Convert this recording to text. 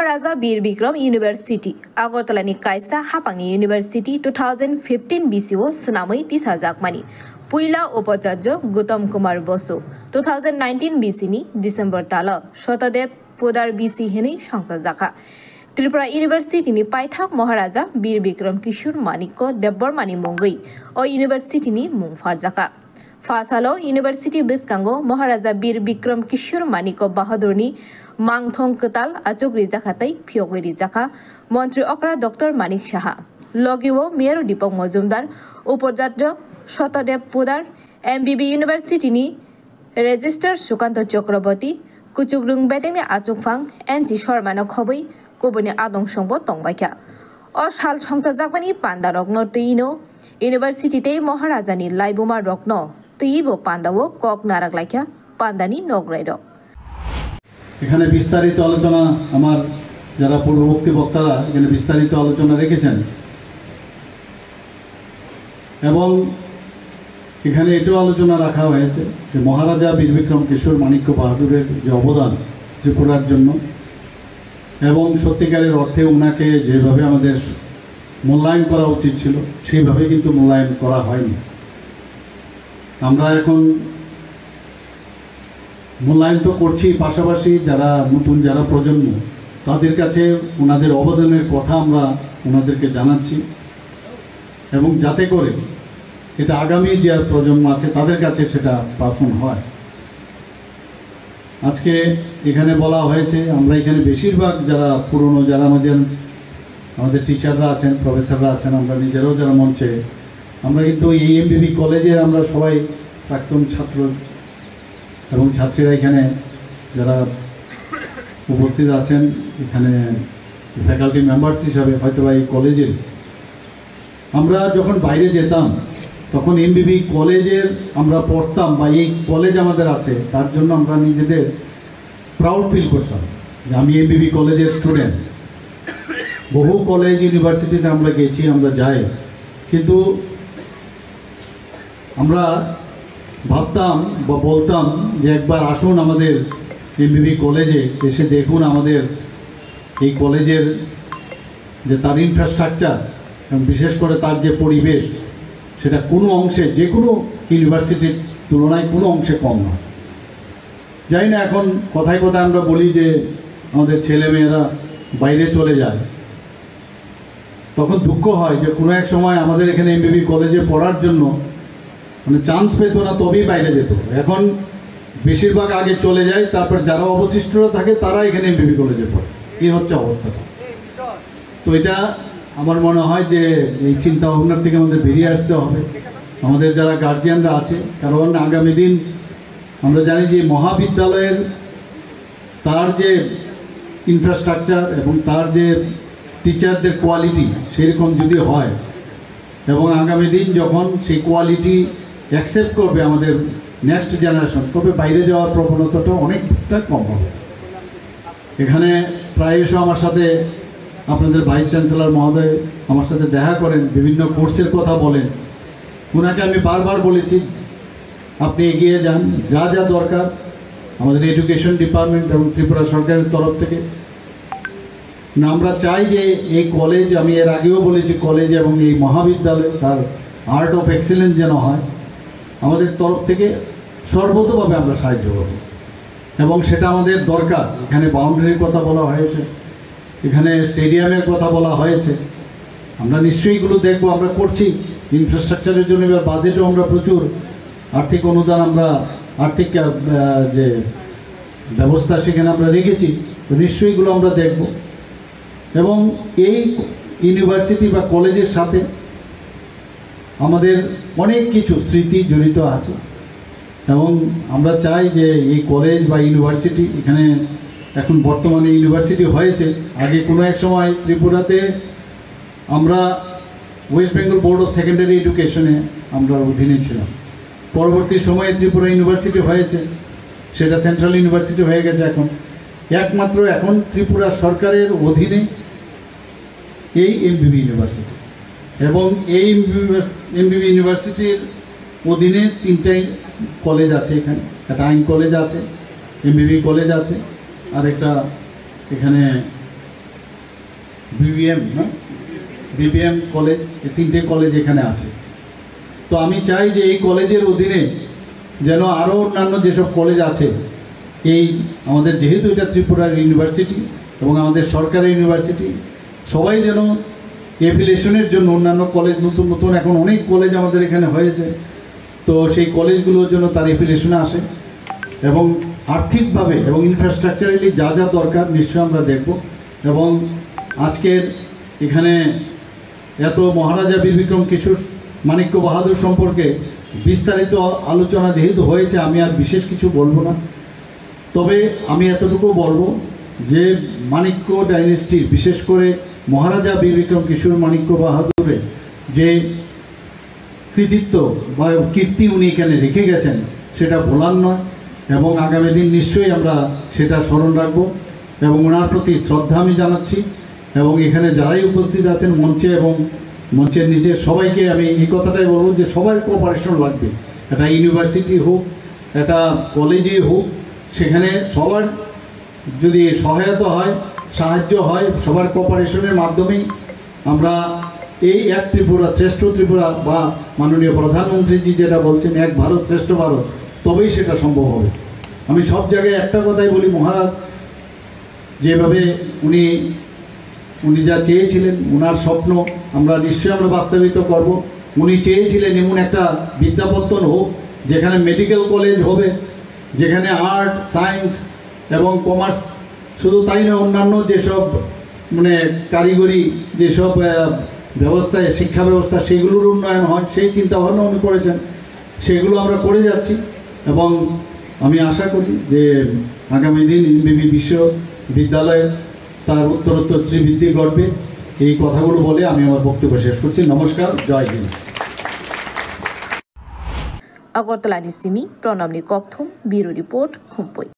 Maharaja Bir Bikram University Agartalani Kaisa Hapangi University 2015 BCO Sunamai Tishajakmani Puila Upachajo Gautam Kumar Bosu 2019 BC December Tala Shotadev Podar BC Hini Shangsajaka Tripura University ni Paithak Maharaja Bir Bikram Kishore Maniko Debormani Mongai O University ni Mungfarjaka Fasalo University Biskango Maharaja Bir Bikram Kishore Maniko Bahadurni Mangthong Ketal Achuk Rijakatai Pyogwe Rijaka Montri Okra Dr. Manik Shaha Logiwo Meru Dipong Mojumdar Upajadjo Shotadev Pudar MBB University ni Register Sukanto Chakraborty Kuchugrung Beteng Achuk Phang NC Sharmano Khoboi Koboni Adong Shongbo Tongbaikya O Shal Shongsajakmani Panda Rokno Tino University Te Maharaja ni Laibuma Rokno Tibo Pandawo Kok Narak Laikya Pandani Nogredo এখানে বিস্তারিত আলোচনা আমার যারা পূর্ববর্তী বক্তারা এখানে বিস্তারিত আলোচনা রেখেছেন এবং এখানে এটাও আলোচনা রাখা হয়েছে যে মহারাজা বীর বিক্রম কিশোর মাণিক্য বাহাদুরের যে অবদান ত্রিপুরার জন্য এবং সত্যিকারের অর্থে ওনাকে যেভাবে আমাদের মূল্যায়ন করা উচিত ছিল সেইভাবে কিন্তু মূল্যায়ন করা হয়নি আমরা এখন মূল্যায়ন তো করছি পাশাপাশি যারা নতুন যারা প্রজন্ম তাদের কাছে ওনাদের অবদানের কথা আমরা ওনাদেরকে জানাচ্ছি এবং যাতে করে এটা আগামী যে প্রজন্ম আছে তাদের কাছে সেটা পাসন হয় আজকে এখানে বলা হয়েছে আমরা এখানে বেশিরভাগ যারা পুরনো যারা আমাদের টিচাররা আছেন প্রফেসররা আছেন আমরা নিজেরাও যারা মঞ্চে আমরা কিন্তু এই এমবিবি কলেজের আমরা সবাই প্রাক্তন ছাত্র এবং ছাত্রীরা এখানে যারা উপস্থিত আছেন এখানে ফ্যাকাল্টি মেম্বার্স হিসাবে হয়তো এই কলেজের আমরা যখন বাইরে যেতাম তখন এমবিবি কলেজের আমরা পড়তাম বা এই কলেজ আমাদের আছে তার জন্য আমরা নিজেদের প্রাউড ফিল করতাম যে আমি এমবিবি কলেজের স্টুডেন্ট বহু কলেজ ইউনিভার্সিটিতে আমরা গেছি আমরা যাই কিন্তু আমরা ভাবতাম বা বলতাম যে একবার আসুন আমাদের এমবিবি কলেজে এসে দেখুন আমাদের এই কলেজের যে তার ইনফ্রাস্ট্রাকচার এবং বিশেষ করে তার যে পরিবেশ সেটা কোনো অংশে যে কোনো ইউনিভার্সিটির তুলনায় কোনো অংশে কম নয় জানি না এখন কথায় কথায় আমরা বলি যে আমাদের ছেলেমেয়েরা বাইরে চলে যায় তখন দুঃখ হয় যে কোনো এক সময় আমাদের এখানে এমবিবি কলেজে পড়ার জন্য মানে চান্স পেত না তবেই বাইরে যেত এখন বেশিরভাগ আগে চলে যায় তারপর যারা অবশিষ্টরা থাকে তারা এখানে এমবিবি কলেজে পড়ে এই হচ্ছে অবস্থাটা তো এটা আমার মনে হয় যে এই চিন্তা ভাবনার থেকে আমাদের বেরিয়ে আসতে হবে আমাদের যারা গার্জিয়ানরা আছে কারণ আগামী দিন আমরা জানি যে মহাবিদ্যালয়ের তার যে ইনফ্রাস্ট্রাকচার এবং তার যে টিচারদের কোয়ালিটি সেরকম যদি হয় এবং আগামী দিন যখন সেই কোয়ালিটি অ্যাকসেপ্ট করবে আমাদের নেক্সট জেনারেশন তবে বাইরে যাওয়ার প্রবণতাটা অনেকটা কম হবে এখানে প্রায়শ আমার সাথে আপনাদের ভাইস চ্যান্সেলর মহোদয় আমার সাথে দেখা করেন বিভিন্ন কোর্সের কথা বলেন ওনাকে আমি বারবার বলেছি আপনি এগিয়ে যান যা যা দরকার আমাদের এডুকেশন ডিপার্টমেন্ট এবং ত্রিপুরা সরকারের তরফ থেকে না আমরা চাই যে এই কলেজ আমি এর আগেও বলেছি কলেজ এবং এই মহাবিদ্যালয় তার আর্ট অফ এক্সেলেন্স যেন হয় আমাদের তরফ থেকে সর্বতভাবে আমরা সাহায্য করব এবং সেটা আমাদের দরকার এখানে বাউন্ডারির কথা বলা হয়েছে এখানে স্টেডিয়ামের কথা বলা হয়েছে আমরা নিশ্চয়ই এগুলো দেখবো আমরা করছি ইনফ্রাস্ট্রাকচারের জন্য এবার বাজেটও আমরা প্রচুর আর্থিক অনুদান আমরা আর্থিক যে ব্যবস্থা সেখানে আমরা রেখেছি তো নিশ্চয়ই এগুলো আমরা দেখব এবং এই ইউনিভার্সিটি বা কলেজের সাথে আমাদের অনেক কিছু স্মৃতি জড়িত আছে এবং আমরা চাই যে এই কলেজ বা ইউনিভার্সিটি এখানে এখন বর্তমানে ইউনিভার্সিটি হয়েছে আগে কোনো এক সময় ত্রিপুরাতে আমরা West Bengal board of secondary এডুকেশনে আমরা অধীনে ছিলাম পরবর্তী সময়ে ত্রিপুরা ইউনিভার্সিটি হয়েছে সেটা সেন্ট্রাল ইউনিভার্সিটি হয়ে গেছে এখন একমাত্র এখন ত্রিপুরা সরকারের অধীনে এই এমবিবি ইউনিভার্সিটি এবং এই এমবিবি ইউনিভার্সিটির অধীনে তিনটাই কলেজ আছে এখানে একটা আইন কলেজ আছে এমবিবি কলেজ আছে আর একটা এখানে বিবিএম কলেজ, এই 3টে কলেজ এখানে আছে। তো আমি চাই যে এই কলেজের অধীনে যেন আরও অন্যান্য যেসব কলেজ আছে, এই আমাদের যেহেতু এটা ত্রিপুরার ইউনিভার্সিটি এবং আমাদের সরকারি ইউনিভার্সিটি, সবাই যেন এফিলিয়েশনের জন্য অন্যান্য কলেজ, নতুন নতুন এখন অনেক কলেজ আমাদের এখানে হয়েছে, তো সেই কলেজগুলোর জন্য তার এফিলিয়েশনে আসে এবং আর্থিকভাবে এবং ইনফ্রাস্ট্রাকচারালি যা যা দরকার নিশ্চয়ই আমরা দেখব। এবং আজকের এখানে এত মহারাজা বীর বিক্রম কিশোর মাণিক্য বাহাদুর সম্পর্কে বিস্তারিত আলোচনা যেহেতু হয়েছে, আমি আর বিশেষ কিছু বলবো না। তবে আমি এতটুকু বলবো যে মাণিক্য ডাইনেস্টির, বিশেষ করে মহারাজা বীর বিক্রম কিশোর মাণিক্য বাহাদুরের যে কৃতিত্ব বা কীর্তি উনি এখানে রেখে গেছেন, সেটা ভোলার নয় এবং আগামী দিন নিশ্চয়ই আমরা সেটা স্মরণ রাখবো এবং ওনার প্রতি শ্রদ্ধা আমি জানাচ্ছি। এবং এখানে যারাই উপস্থিত আছেন মঞ্চে এবং মঞ্চের নিচে, সবাইকে আমি এই কথাটাই বলবো যে সবার কোঅপারেশন লাগবে। এটা ইউনিভার্সিটি হোক, এটা কলেজই হোক, সেখানে সবার যদি সহায়তা হয়, সাহায্য হয়, সবার কোঅপারেশনের মাধ্যমেই আমরা এই এক ত্রিপুরা, শ্রেষ্ঠ ত্রিপুরা বা মাননীয় প্রধানমন্ত্রীজি যেটা বলছেন এক ভারত শ্রেষ্ঠ ভারত, তবেই সেটা সম্ভব হবে। আমি সব জায়গায় একটা কথাই বলি, মহারাজ যেভাবে উনি যা চেয়েছিলেন, ওনার স্বপ্ন আমরা নিশ্চয়ই বাস্তবিত করব। উনি চেয়েছিলেন এমন একটা বিদ্যাপত্তন হোক যেখানে মেডিকেল কলেজ হবে, যেখানে আর্ট, সায়েন্স এবং কমার্স, শুধু তাই না অন্যান্য যেসব কারিগরি যেসব ব্যবস্থায়, শিক্ষা ব্যবস্থা, সেগুলোর উন্নয়ন হয়, সেই চিন্তাভাবনা উনি করেছেন। সেগুলো আমরা করে যাচ্ছি এবং আমি আশা করি যে আগামী দিন এমবিবি বিশ্ববিদ্যালয়ে তার উত্তরোত্তর শ্রীবৃদ্ধি ঘটবে। এই কথাগুলো বলে আমি আমার বক্তব্য শেষ করছি। নমস্কার, জয় হিন্দ। আগরতলা নিসিমি প্রণামী ককথম ব্যুরো রিপোর্ট খুম্পই।